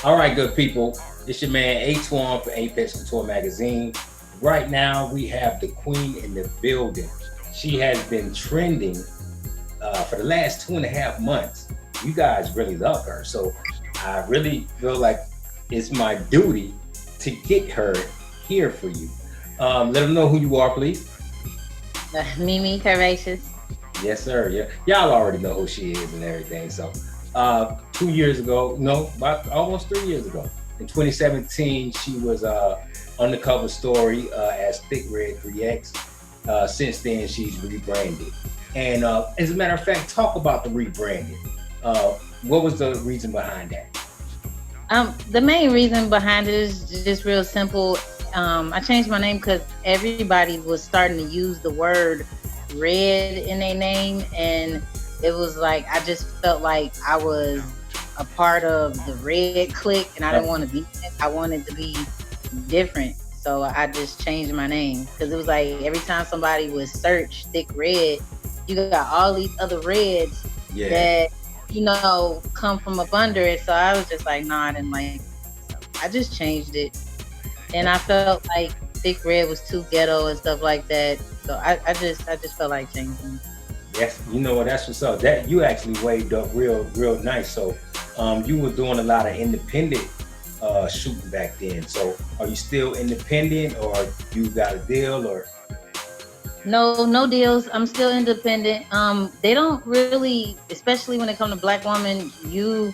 All right, good people. It's your man A-Twan for Apex Couture Magazine. Right now, we have the queen in the building. She has been trending for the last 2.5 months. You guys really love her. So I really feel like it's my duty to get her here for you. Let them know who you are, please. Mimi Curvaceous. Yes, sir. Yeah, y'all already know who she is and everything. So, 2 years ago, no, about almost 3 years ago, in 2017, she was on the cover story as Thick Red 3X. Since then, she's rebranded. And as a matter of fact, talk about the rebranding. What was the reason behind that? The main reason behind it is just real simple. I changed my name because everybody was starting to use the word red in their name, and it was like I just felt like I was a part of the red clique, and I didn't want to be. I wanted to be different, so I just changed my name because it was like every time somebody would search Thick Red, you got all these other reds that come from up under it. So I was just like, nah, I didn't like it. So I just changed it, and I felt like Thick Red was too ghetto and stuff like that. So I just felt like changing. Yes, you know what? That's what's up. That you actually waved up real nice. So, you were doing a lot of independent shooting back then. So, are you still independent, or you got a deal, or? No deals. I'm still independent. They don't really, especially when it comes to black women, you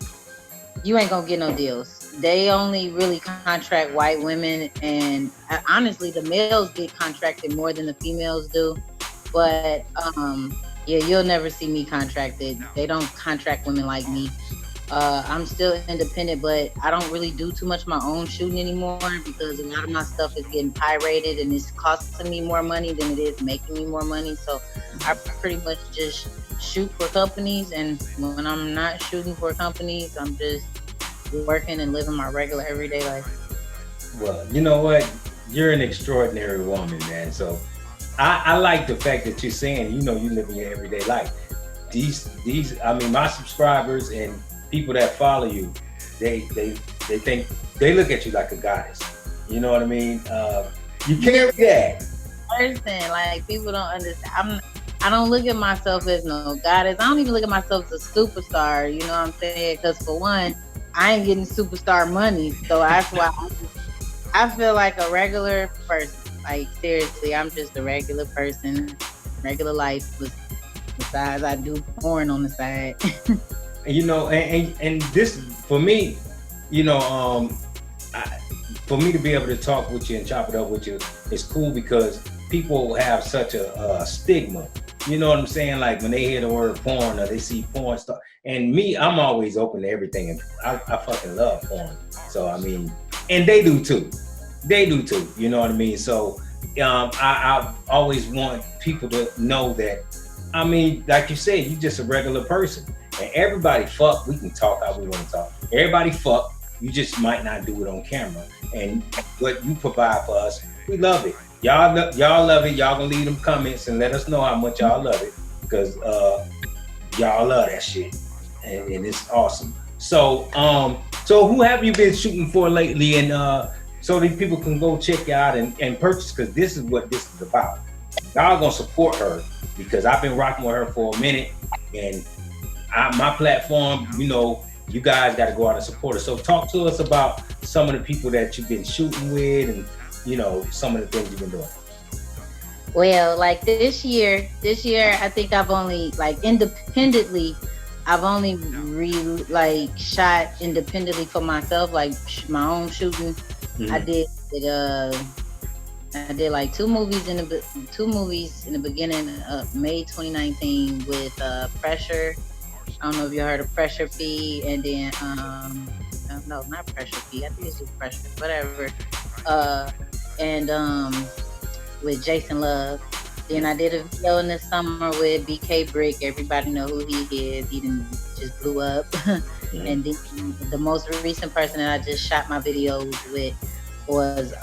ain't gonna get no deals. They only really contract white women, and honestly, the males get contracted more than the females do. But yeah, you'll never see me contracted. They don't contract women like me. I'm still independent, but I don't really do too much of my own shooting anymore because a lot of my stuff is getting pirated and it's costing me more money than it is making me more money. So I pretty much just shoot for companies, and when I'm not shooting for companies, I'm just working and living my regular everyday life. Well, you know what? You're an extraordinary woman, man. So, I like the fact that you're saying, you live in your everyday life. I mean, my subscribers and people that follow you, they think they look at you like a goddess. You know what I mean? You carry that. Person, like people don't understand. I don't look at myself as no goddess. I don't even look at myself as a superstar. You know what I'm saying? Because for one, I ain't getting superstar money, so that's why I feel like a regular person. Like seriously, I'm just a regular person, regular life. Besides, I do porn on the side. And this for me, you know, I, for me to be able to talk with you and chop it up with you is cool because people have such a stigma. You know what I'm saying? Like when they hear the word porn or they see porn stuff. And me, I'm always open to everything, and I fucking love porn. So I mean, and they do too. They do too. You know what I mean? So I always want people to know that. I mean, like you said, you just a regular person. And everybody fuck, we can talk how we want to talk. Everybody fuck, you just might not do it on camera. And what you provide for us, we love it. Y'all love it. Y'all gonna leave them comments and let us know how much y'all love it. Because y'all love that shit. And it's awesome. So who have you been shooting for lately? And so these people can go check you out and purchase, because this is what this is about. Y'all gonna support her because I've been rocking with her for a minute, and my platform, you guys got to go out and support her. So talk to us about some of the people that you've been shooting with, and some of the things you've been doing. Well, like this year, I think I've only independently, I've only shot independently for myself, like my own shooting. Mm-hmm. I did like two movies in the beginning of May 2019 with Pressure. I don't know if you heard of Pressure Fee, and then no, not Pressure Fee. I think it's just Pressure, whatever. And with Jason Love. Then I did a video in the summer with BK Brick. Everybody know who he is. He just blew up. Mm-hmm. And then the most recent person that I just shot my videos with was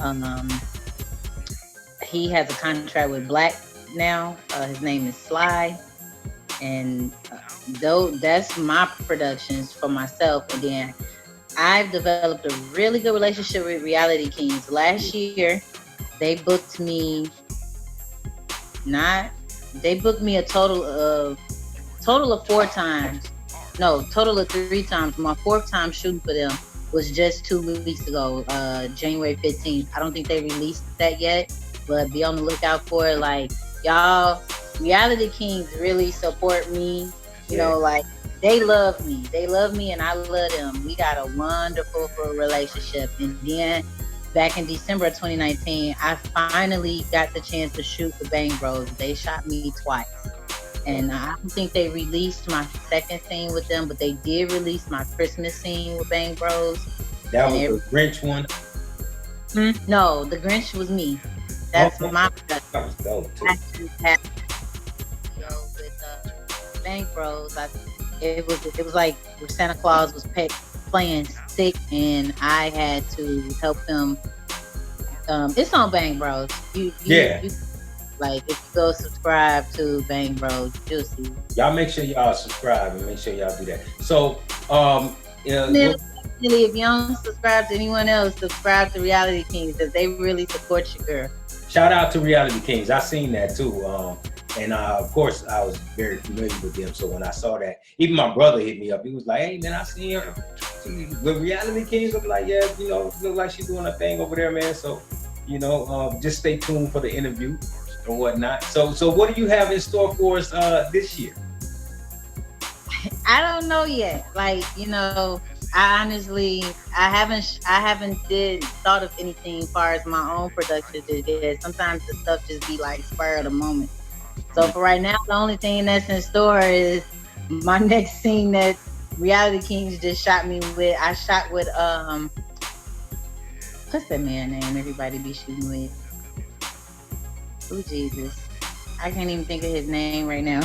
he has a contract with Black now. His name is Sly. And though that's my productions for myself, and then I've developed a really good relationship with Reality Kings. Last year, they booked me not they booked me a total of 4 times. No, total of 3 times. My fourth time shooting for them was just 2 weeks ago, January 15th. I don't think they released that yet, but be on the lookout for it. Like, y'all, Reality Kings really support me. You Yeah. know, like, they love me. They love me and I love them. We got a wonderful relationship. And then back in December of 2019, I finally got the chance to shoot for Bang Bros. They shot me twice. And I don't think they released my second scene with them, but they did release my Christmas scene with Bang Bros. That And was the Grinch one. no, the Grinch was me. That's Okay. my That was dope too. actually with Bang Bros. It was like where Santa Claus was playing sick, and I had to help him. It's on Bang Bros. Yeah. You like if you go subscribe to Bang Bros, you'll see. Y'all make sure y'all subscribe and make sure y'all do that. So, Really, if you don't subscribe to anyone else, subscribe to Reality Kings because they really support your girl. shout out to Reality Kings. I seen that too. And of course, I was very familiar with them. So when I saw that, even my brother hit me up. He was like, "Hey man, I seen her with Reality Kings." I'm like, "Yeah, look like she's doing a thing over there, man." So, just stay tuned for the interview and whatnot. So what do you have in store for us this year? I don't know yet. Like, I honestly, I haven't did thought of anything as far as my own production because sometimes the stuff just be like spur of the moment. So for right now, the only thing that's in store is my next scene that Reality Kings just shot me with. I shot with what's that man name everybody be shooting with? Oh Jesus, I can't even think of his name right now.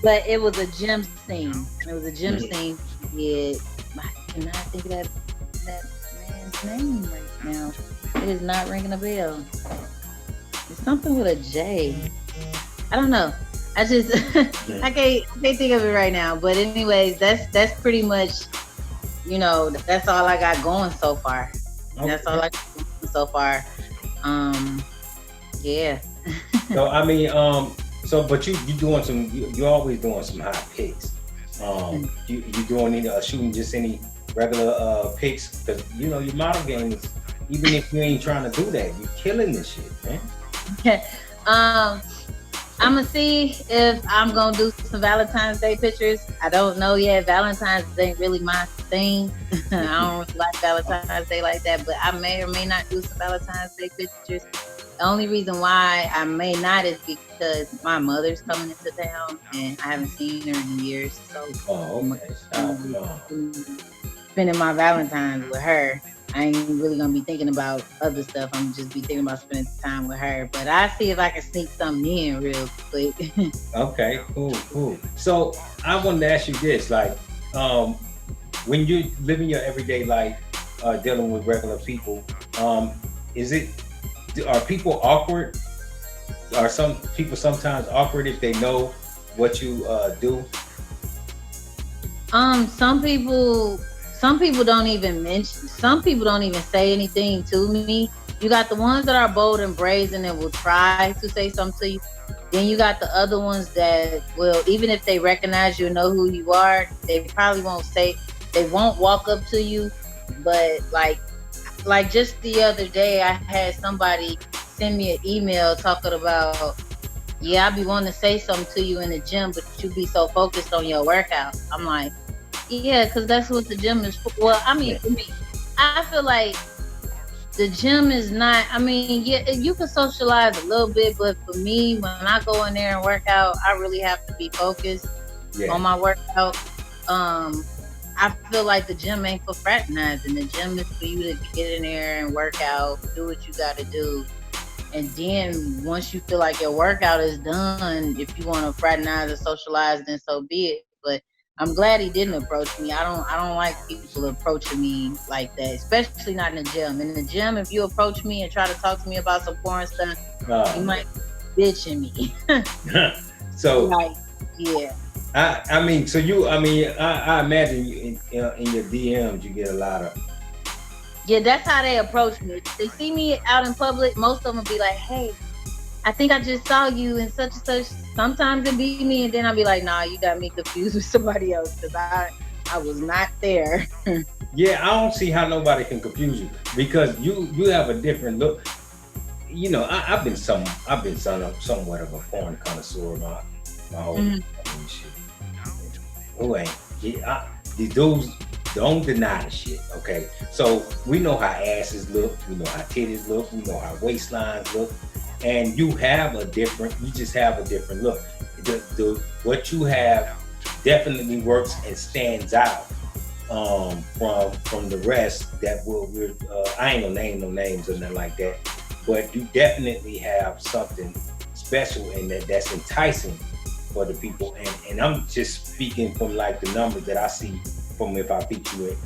But it was a gym scene. It was a gym scene. Yeah, I cannot think of that man's name right now. It is not ringing a bell. It's something with a J. I don't know. I just I can't think of it right now. But anyways, that's pretty much that's all I got going so far. Okay. That's all I got going so far. Yeah. So I mean, but you're always doing some hot picks. You doing any shooting just any regular picks because your model game is, even if you ain't trying to do that, you're killing this shit, man. I'm gonna see if I'm gonna do some Valentine's Day pictures. I don't know yet. Valentine's ain't really my thing. I don't really like Valentine's Day like that, but I may or may not do some Valentine's Day pictures. The only reason why I may not is because my mother's coming into town and I haven't seen her in years. So spending my Valentine's with her. I ain't really gonna be thinking about other stuff. I'm just be thinking about spending time with her. But I see if I can sneak something in real quick. Okay, cool. So I wanted to ask you this, like, when you're living your everyday life, dealing with regular people, are people awkward? Are some people sometimes awkward if they know what you do? Some people don't even mention. Some people don't even say anything to me. You got the ones that are bold and brazen and will try to say something to you. Then you got the other ones that will, even if they recognize you and know who you are, they probably won't say. They won't walk up to you. But like just the other day, I had somebody send me an email talking about, yeah, I be wanting to say something to you in the gym, but you be so focused on your workout. I'm like, yeah, because that's what the gym is for. Well, I mean, for me, I feel like the gym is not, yeah, you can socialize a little bit, but for me, when I go in there and work out, I really have to be focused on my workout. I feel like the gym ain't for fraternizing. The gym is for you to get in there and work out, do what you got to do. And then once you feel like your workout is done, if you want to fraternize or socialize, then so be it. But I'm glad he didn't approach me. I don't like people approaching me like that, especially not in the gym. In the gym, if you approach me and try to talk to me about some foreign stuff, you might be bitching me. So like, yeah. I mean, so I imagine you in your DMs you get a lot of. Yeah, that's how they approach me. They see me out in public. Most of them be like, "Hey, I think I just saw you in such and such." Sometimes it be me, and then I'll be like, "Nah, you got me confused with somebody else because I was not there." Yeah, I don't see how nobody can confuse you because you have a different look. You know, I've been somewhat of a porn connoisseur my whole Mhm. shit. Who ain't? Yeah, these dudes don't deny the shit. Okay, so we know how asses look, we know how titties look, we know how waistlines look, and you just have a different look. The what you have definitely works and stands out from the rest that we're I ain't gonna name no names or nothing like that, but you definitely have something special in that's enticing for the people. And I'm just speaking from like the numbers that I see from if I feature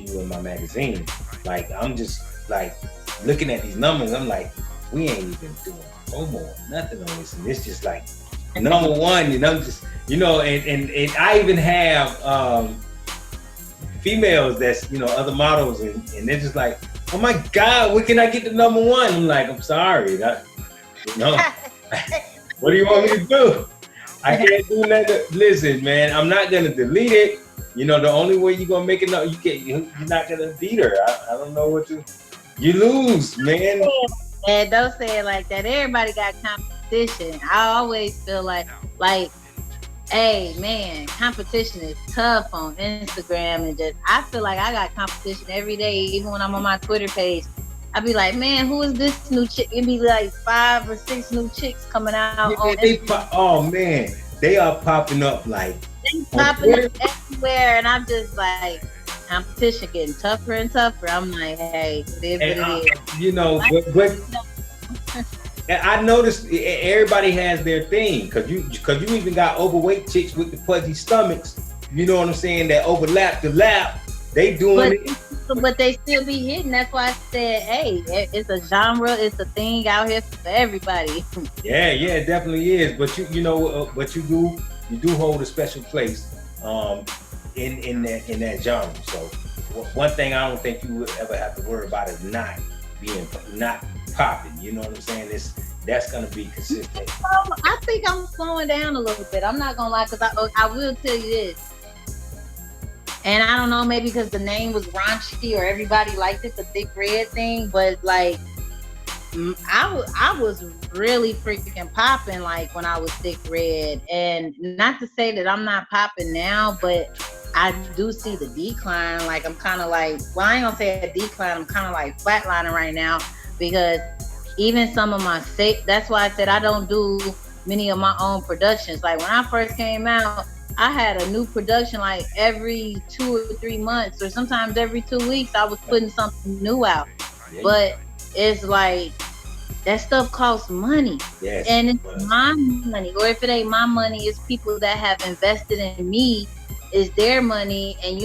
you in my magazine. Like I'm just like looking at these numbers, I'm like, we ain't even doing promo or nothing on this, and it's just like number one, and I'm just and I even have females that's other models, and they're just like, oh my god, when can I get the number one? I'm like, I'm sorry, no. What do you want me to do? I can't do nothing. Listen, man, I'm not gonna delete it. The only way you're gonna make it, you're not gonna beat her. I don't know what you lose, man. And don't say it like that. Everybody got competition. I always feel like, hey man, competition is tough on Instagram, and just I feel like I got competition every day, even when I'm on my Twitter page. I be like, man, who is this new chick? It be like 5 or 6 new chicks coming out on Instagram. Oh man, they are popping up like They popping up everywhere, and I'm just like, competition getting tougher and tougher. I'm like, hey, it is what it is. But I noticed everybody has their thing because you even got overweight chicks with the pudgy stomachs. You know what I'm saying? That overlap the lap. They doing it. But they still be hitting. That's why I said, hey, it's a genre. It's a thing out here for everybody. Yeah, it definitely is. But but you do hold a special place in that genre. So one thing I don't think you would ever have to worry about is not popping. You know what I'm saying? That's gonna be consistent. I think I'm slowing down a little bit. I'm not gonna lie, because I will tell you this. And I don't know, maybe because the name was raunchy or everybody liked it, the Thick Red thing. But like, I was really freaking popping like when I was Thick Red. And not to say that I'm not popping now, but I do see the decline. Like I'm kind of like, well, I ain't gonna say a decline. I'm kind of like flatlining right now, because even some of my that's why I said I don't do many of my own productions. Like when I first came out, I had a new production like every 2 or 3 months, or sometimes every 2 weeks. I was putting something new out. But it's like that stuff costs money. Yes, and it's my money, or if it ain't my money, it's people that have invested in me. It's their money, and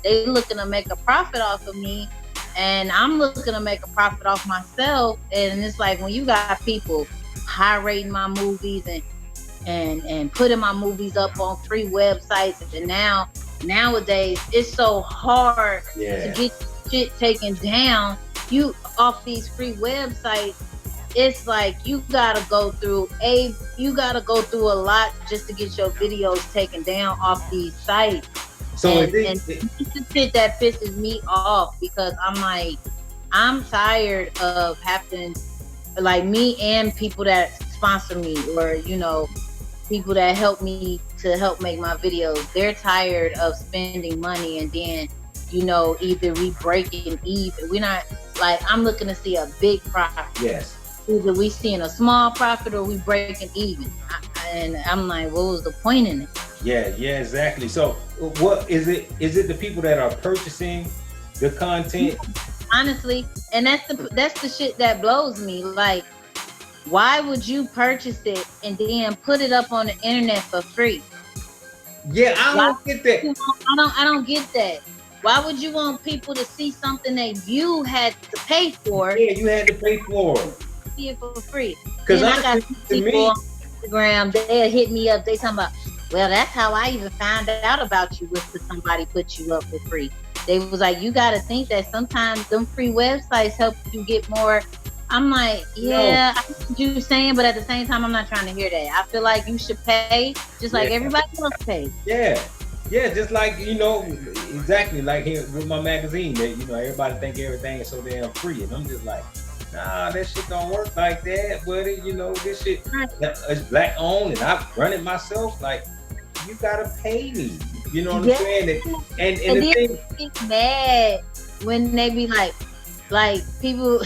they looking to make a profit off of me, and I'm looking to make a profit off myself. And it's like when you got people high rating my movies and putting my movies up on free websites, and nowadays it's so hard to get shit taken down. You off these free websites, it's like you gotta go through a lot just to get your videos taken down off these sites. So and it's the shit that pisses me off, because I'm like, I'm tired of having, like, me and people that sponsor me, or people that help me to help make my videos, they're tired of spending money and then either we breaking even. We're not, like, I'm looking to see a big profit. Yes. Either we seeing a small profit or we breaking even. And I'm like, what was the point in it? Yeah, exactly. So what is it? Is it the people that are purchasing the content? Honestly, and that's the shit that blows me. Like, why would you purchase it and then put it up on the internet for free? Yeah, I don't get that. I don't get that. Why would you want people to see something that you had to pay for? Yeah, you had to pay for it. See it for free. Because I got people on Instagram, they'll hit me up. They talking about, Well, that's how I even found out about you, was because somebody put you up for free. They was like, you got to think that sometimes them free websites help you get more. I'm like, No. yeah, I know what you're saying, but at the same time, I'm not trying to hear that. I feel like you should pay just like Yeah. everybody else pays. Yeah. Yeah, just like, exactly like here with my magazine that, everybody think everything is so damn free. And I'm just like, nah, that shit don't work like that, buddy. This shit is black owned and I run it myself. Like, you gotta pay me. You know what I'm saying? And the then thing, get mad when they be like people.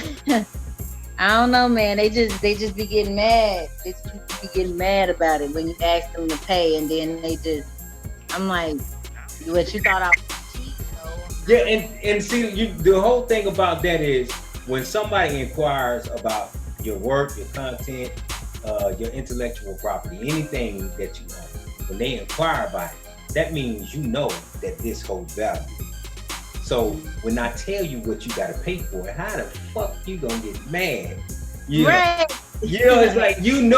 I don't know, man. They just be getting mad. They just be getting mad about it when you ask them to pay, and then they just. I'm like, what you thought I was cheap? yeah, and see, the whole thing about that is when somebody inquires about your work, your content, your intellectual property, anything that you own, when they inquire about it, that means that this holds value. So when I tell you what you gotta pay for it, how the fuck you gonna get mad? Right. It's like you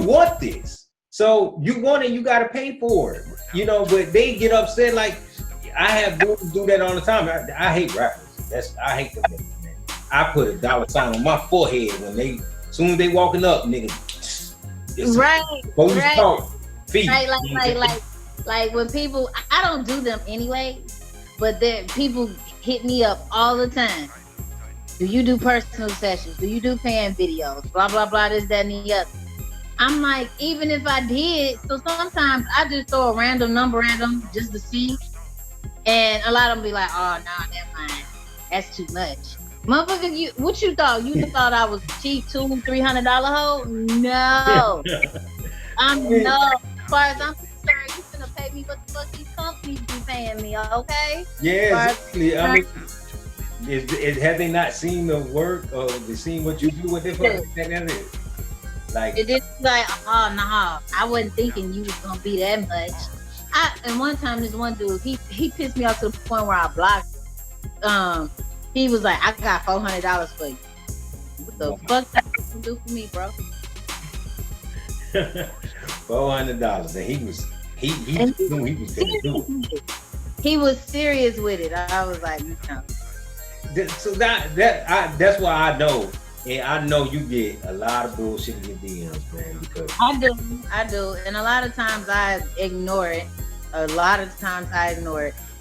want this. So you want it, you gotta pay for it. But they get upset. Like, I have dudes do that all the time. I hate rappers. I hate them niggas, man. I put a dollar sign on my forehead when soon as they walking up, nigga. Right. Police talk. Feet. Right. Like when people, I don't do them anyway, but then people hit me up all the time. Do you do personal sessions? Do you do fan videos? Blah blah blah. This, that, and the other. I'm like, even if I did, so sometimes I just throw a random number at them just to see. And a lot of them be like, oh, no, never mind. That's too much. Motherfucker, what you thought? You thought I was cheap, $200-$300 hoe? No. No. As far as I'm concerned, you finna pay me what the fuck these companies be paying me, okay? Yeah, exactly. I mean, have they not seen the work or they seen what you do with it? That is. Like, it is like, oh no, I wasn't thinking you was gonna be that much. And one time this one dude, he pissed me off to the point where I blocked. He was like, I got $400 for you. What the fuck that can do for me, bro? $400, and he knew he was gonna do it. He was serious with it. I was like, no. So that's why I know. And I know you get a lot of bullshit in your DMs, man. Because I do, and a lot of times I ignore it.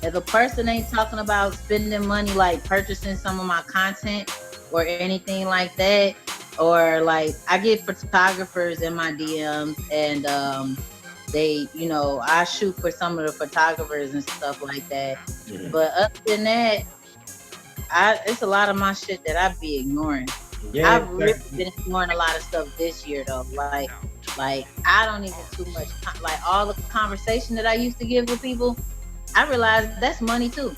If a person ain't talking about spending money, like purchasing some of my content or anything like that, or like I get photographers in my DMs, and they, I shoot for some of the photographers and stuff like that. Mm-hmm. But other than that, it's a lot of my shit that I be ignoring. Yeah, I've really been ignoring a lot of stuff this year though. Like I don't even too much like all the conversation that I used to give with people. I realized that's money too.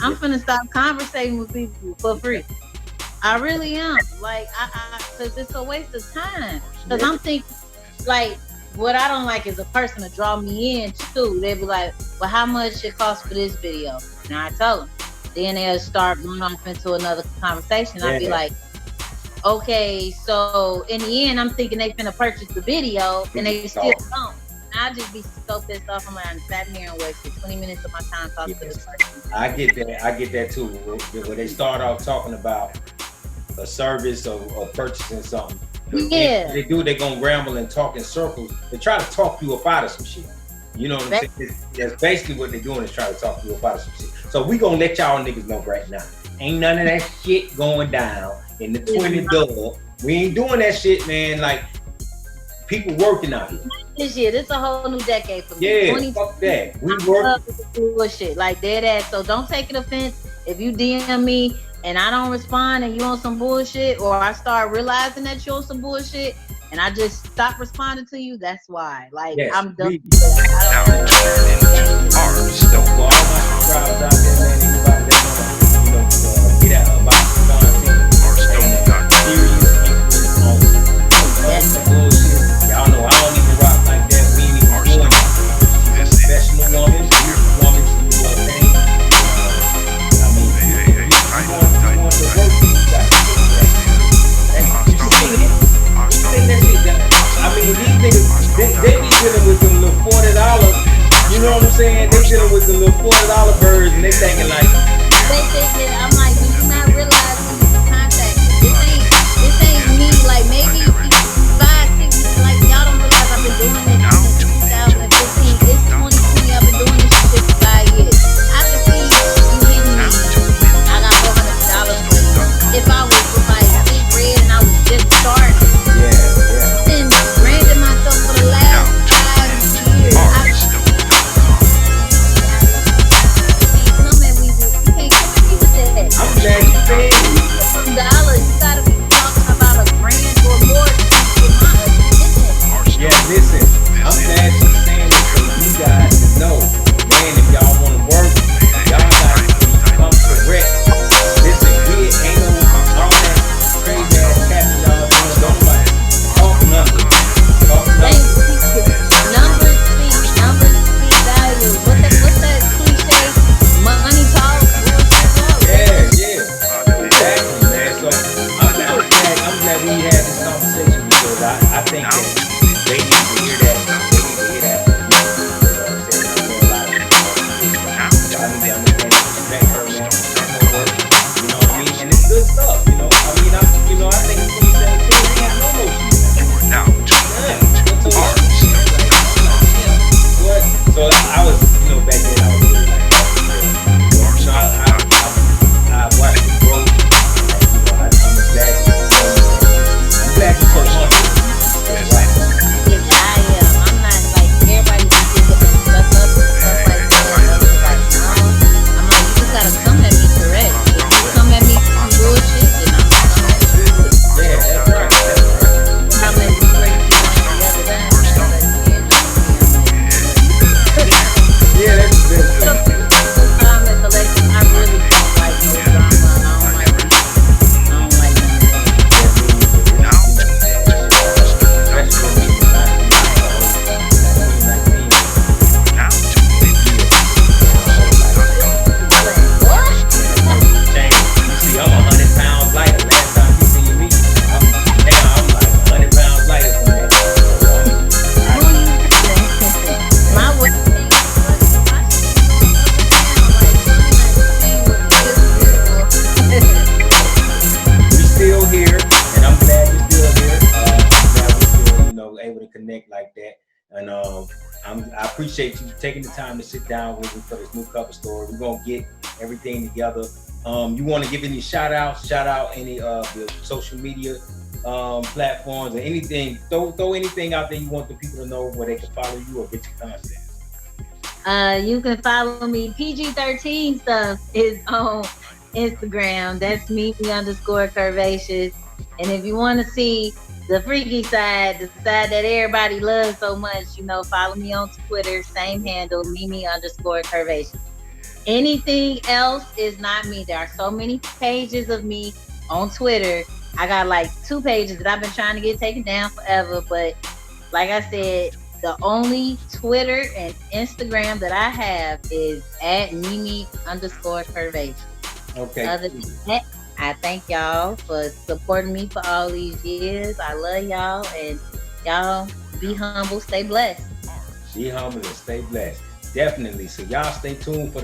I'm finna stop conversating with people for free. I really am. Like because it's a waste of time. Because I'm thinking like what I don't like is a person to draw me in too. They be like, well, how much it costs for this video? And I tell them. Then they'll start going off into another conversation. Yeah. I'd be like, okay, so in the end, I'm thinking they finna purchase the video, and they still don't. I just be so pissed off. I'm like, I sat here and wasted 20 minutes of my time talking to this person. I get that too. When they start off talking about a service or purchasing something, yeah, they're gonna ramble and talk in circles. They try to talk you up out of some shit. You know what I'm saying? That's basically what they're doing, is trying to talk you up out of some shit. So we gonna let y'all niggas know right now. Ain't none of that shit going down in the 20 dub. We ain't doing that shit, man. Like, people working out here. This year, this is a whole new decade for me. Yeah, fuck that. We work bullshit, like dead ass. So don't take it offense if you DM me and I don't respond and you on some bullshit, or I start realizing that you on some bullshit and I just stop responding to you. That's why. Like, yes, I'm done. Now turn into arms. So for all my subscribers out there, man, anybody that wanna, get out about the content, serious bullshit. Y'all know I don't even rock like that. We ain't even doing it. Professional woman, woman, she do her thing. I mean, you want to work, you got to do that. You see that shit? I mean, these niggas, they be dealing with them little $40 I appreciate you taking the time to sit down with me for this new cover story. We're gonna get everything together. You want to give any shout out any of your social media platforms or anything? Throw anything out there you want the people to know where they can follow you or get your content. You can follow me. PG-13 stuff is on Instagram. That's Mimi_Curvaceous. And if you want to see the freaky side, the side that everybody loves so much, follow me on Twitter. Same handle, Mimi_Curvaceous. Anything else is not me. There are so many pages of me on Twitter. I got like 2 pages that I've been trying to get taken down forever. But like I said, the only Twitter and Instagram that I have is at Mimi_Curvaceous. Okay. Other than that, I thank y'all for supporting me for all these years. I love y'all, and y'all be humble, stay blessed. Be humble and stay blessed. Definitely. So y'all stay tuned for